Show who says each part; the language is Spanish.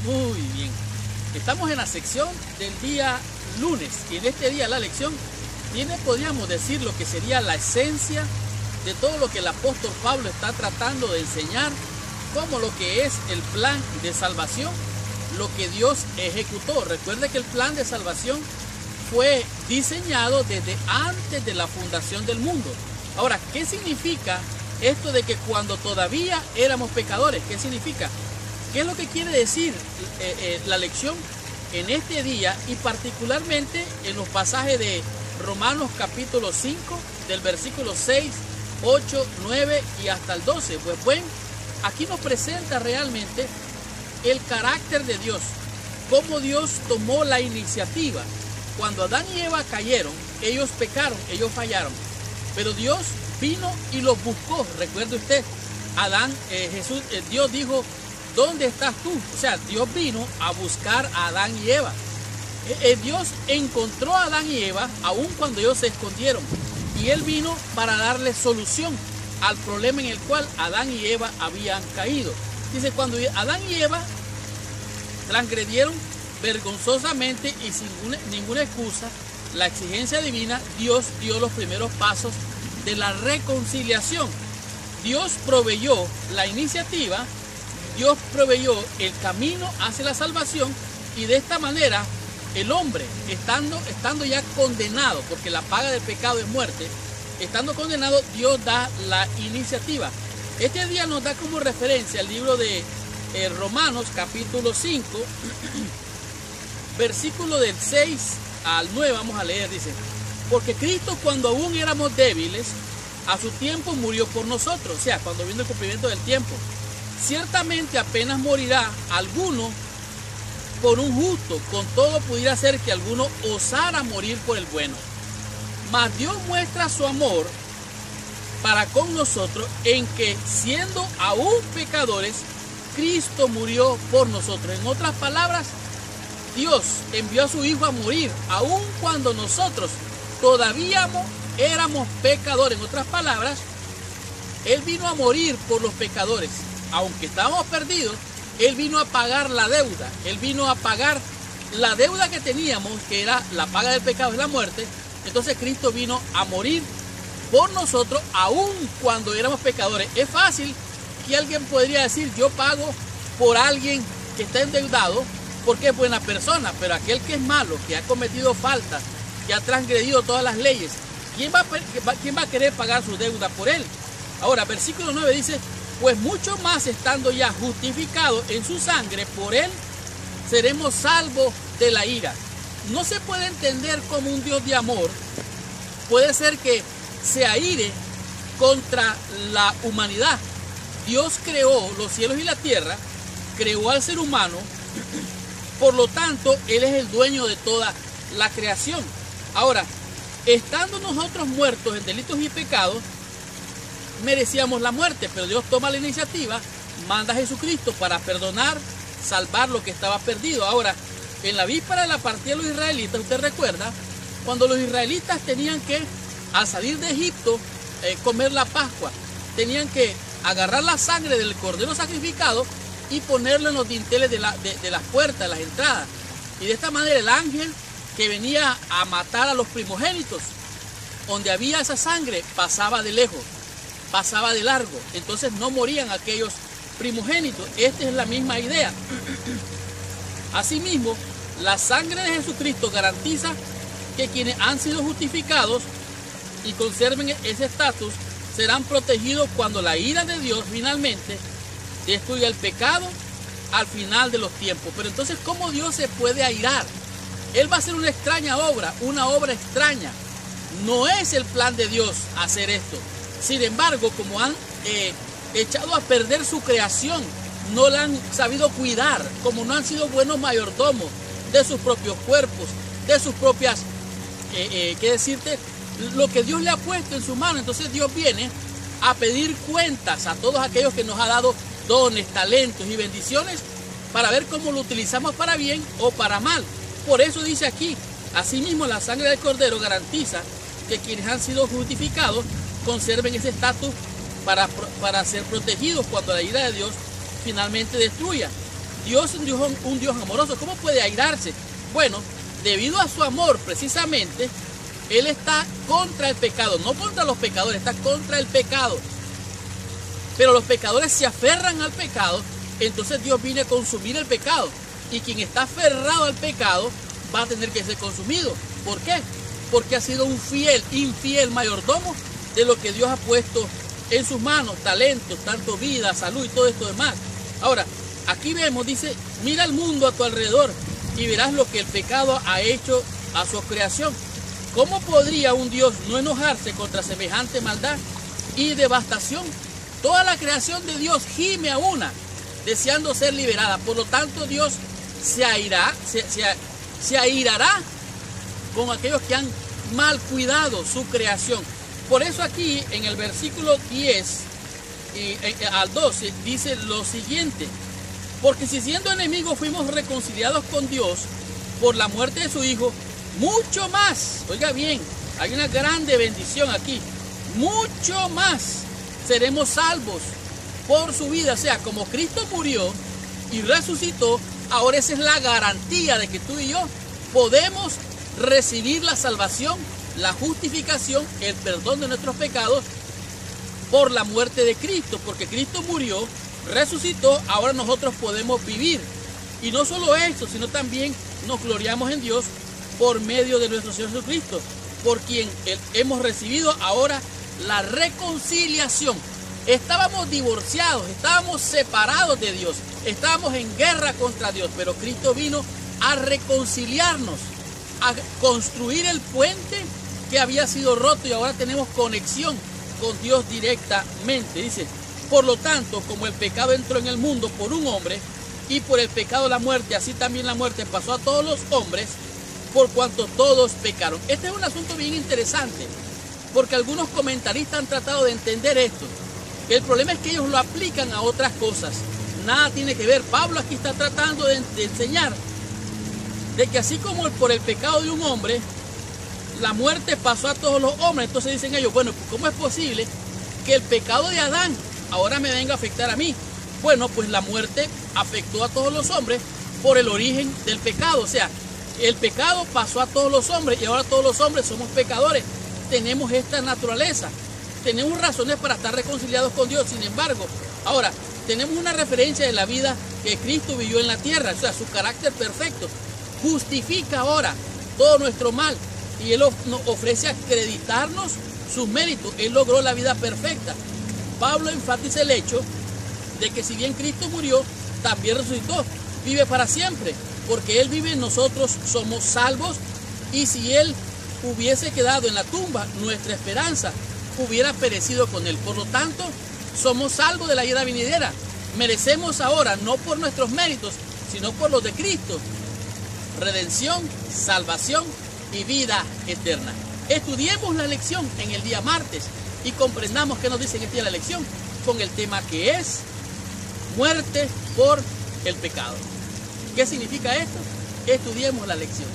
Speaker 1: Muy bien. Estamos en la sección del día lunes y en este día la lección tiene, podríamos decir, lo que sería la esencia de todo lo que el apóstol Pablo está tratando de enseñar, como lo que es el plan de salvación, lo que Dios ejecutó. Recuerde que el plan de salvación fue diseñado desde antes de la fundación del mundo. Ahora, ¿qué significa esto de que cuando todavía éramos pecadores? ¿Qué significa? ¿Qué es lo que quiere decir la lección en este día y particularmente en los pasajes de Romanos capítulo 5, del versículo 6, 8, 9 y hasta el 12? Pues bueno, aquí nos presenta realmente el carácter de Dios, cómo Dios tomó la iniciativa. Cuando Adán y Eva cayeron, ellos pecaron, ellos fallaron, pero Dios vino y los buscó. Recuerde usted, Dios dijo, ¿dónde estás tú? O sea, Dios vino a buscar a Adán y Eva. Dios encontró a Adán y Eva aun cuando ellos se escondieron, y Él vino para darle solución al problema en el cual Adán y Eva habían caído. Dice, cuando Adán y Eva transgredieron vergonzosamente y sin ninguna excusa la exigencia divina, Dios dio los primeros pasos de la reconciliación. Dios proveyó la iniciativa, Dios proveyó el camino hacia la salvación, y de esta manera el hombre, estando ya condenado, porque la paga del pecado es muerte, estando condenado, Dios da la iniciativa. Este día nos da como referencia el libro de Romanos capítulo 5, versículo del 6 al 9, vamos a leer, dice: porque Cristo, cuando aún éramos débiles, a su tiempo murió por nosotros. O sea, cuando vino el cumplimiento del tiempo. Ciertamente apenas morirá alguno por un justo, con todo pudiera ser que alguno osara morir por el bueno. Mas Dios muestra su amor para con nosotros en que, siendo aún pecadores, Cristo murió por nosotros. En otras palabras, Dios envió a su Hijo a morir aun cuando nosotros todavía éramos pecadores. En otras palabras, Él vino a morir por los pecadores. Aunque estábamos perdidos, Él vino a pagar la deuda. Él vino a pagar la deuda que teníamos, que era la paga del pecado, es la muerte. Entonces Cristo vino a morir por nosotros aun cuando éramos pecadores. Es fácil que alguien podría decir, yo pago por alguien que está endeudado porque es buena persona, pero aquel que es malo, que ha cometido faltas, que ha transgredido todas las leyes, ¿quién va a querer pagar su deuda por él? Ahora, versículo 9 dice, pues mucho más estando ya justificados en su sangre, por él seremos salvos de la ira. No se puede entender como un Dios de amor puede ser que se aire contra la humanidad. Dios creó los cielos y la tierra, creó al ser humano, por lo tanto, Él es el dueño de toda la creación. Ahora, estando nosotros muertos en delitos y pecados, merecíamos la muerte, pero Dios toma la iniciativa, manda a Jesucristo para perdonar, salvar lo que estaba perdido. Ahora, en la víspera de la partida de los israelitas, usted recuerda, cuando los israelitas tenían que, al salir de Egipto, comer la Pascua, tenían que agarrar la sangre del cordero sacrificado y ponerlo en los dinteles de las puertas, de las entradas. Y de esta manera el ángel que venía a matar a los primogénitos, donde había esa sangre, pasaba de lejos, pasaba de largo. Entonces no morían aquellos primogénitos. Esta es la misma idea. Asimismo, la sangre de Jesucristo garantiza que quienes han sido justificados y conserven ese estatus serán protegidos cuando la ira de Dios finalmente destruya el pecado al final de los tiempos. Pero entonces, ¿cómo Dios se puede airar? Él va a hacer una extraña obra, una obra extraña. No es el plan de Dios hacer esto. Sin embargo, como han echado a perder su creación, no la han sabido cuidar, como no han sido buenos mayordomos de sus propios cuerpos, de sus propias, ¿qué decirte? Lo que Dios le ha puesto en su mano. Entonces Dios viene a pedir cuentas a todos aquellos que nos ha dado dones, talentos y bendiciones para ver cómo lo utilizamos para bien o para mal. Por eso dice aquí, asimismo la sangre del cordero garantiza que quienes han sido justificados conserven ese estatus para ser protegidos cuando la ira de Dios finalmente destruya. Dios es un Dios amoroso. ¿Cómo puede airarse? Bueno, debido a su amor precisamente, Él está contra el pecado, no contra los pecadores, está contra el pecado. Pero los pecadores se aferran al pecado, entonces Dios viene a consumir el pecado. Y quien está aferrado al pecado va a tener que ser consumido. ¿Por qué? Porque ha sido un infiel mayordomo de lo que Dios ha puesto en sus manos, talentos, tanto vida, salud y todo esto demás. Ahora, aquí vemos, dice, mira el mundo a tu alrededor y verás lo que el pecado ha hecho a su creación. ¿Cómo podría un Dios no enojarse contra semejante maldad y devastación? Toda la creación de Dios gime a una, deseando ser liberada. Por lo tanto, Dios se airará con aquellos que han mal cuidado su creación. Por eso aquí en el versículo 10 al 12 dice lo siguiente: porque si siendo enemigos fuimos reconciliados con Dios por la muerte de su Hijo, mucho más, oiga bien, hay una grande bendición aquí, mucho más seremos salvos por su vida. O sea, como Cristo murió y resucitó, ahora esa es la garantía de que tú y yo podemos recibir la salvación, la justificación, el perdón de nuestros pecados por la muerte de Cristo, porque Cristo murió, resucitó, ahora nosotros podemos vivir. Y no solo eso, sino también nos gloriamos en Dios por medio de nuestro Señor Jesucristo, por quien hemos recibido ahora la reconciliación. Estábamos divorciados, estábamos separados de Dios, estábamos en guerra contra Dios, pero Cristo vino a reconciliarnos, a construir el puente que había sido roto y ahora tenemos conexión con Dios directamente. Dice, por lo tanto, como el pecado entró en el mundo por un hombre y por el pecado la muerte, así también la muerte pasó a todos los hombres por cuanto todos pecaron. Este es un asunto bien interesante porque algunos comentaristas han tratado de entender esto. El problema es que ellos lo aplican a otras cosas. Nada tiene que ver. Pablo aquí está tratando de enseñar de que así como por el pecado de un hombre, la muerte pasó a todos los hombres. Entonces dicen ellos, bueno, ¿cómo es posible que el pecado de Adán ahora me venga a afectar a mí? Bueno, pues la muerte afectó a todos los hombres por el origen del pecado. O sea, el pecado pasó a todos los hombres y ahora todos los hombres somos pecadores. Tenemos esta naturaleza. Tenemos razones para estar reconciliados con Dios. Sin embargo, ahora tenemos una referencia de la vida que Cristo vivió en la tierra. O sea, su carácter perfecto justifica ahora todo nuestro mal. Y Él nos ofrece acreditarnos sus méritos. Él logró la vida perfecta. Pablo enfatiza el hecho de que si bien Cristo murió, también resucitó. Vive para siempre. Porque Él vive en nosotros, somos salvos. Y si Él hubiese quedado en la tumba, nuestra esperanza hubiera perecido con Él. Por lo tanto, somos salvos de la ira venidera. Merecemos ahora, no por nuestros méritos, sino por los de Cristo, redención, salvación y vida eterna. Estudiemos la lección en el día martes y comprendamos qué nos dice en este día la lección con el tema que es muerte por el pecado. ¿Qué significa esto? Estudiemos la lección.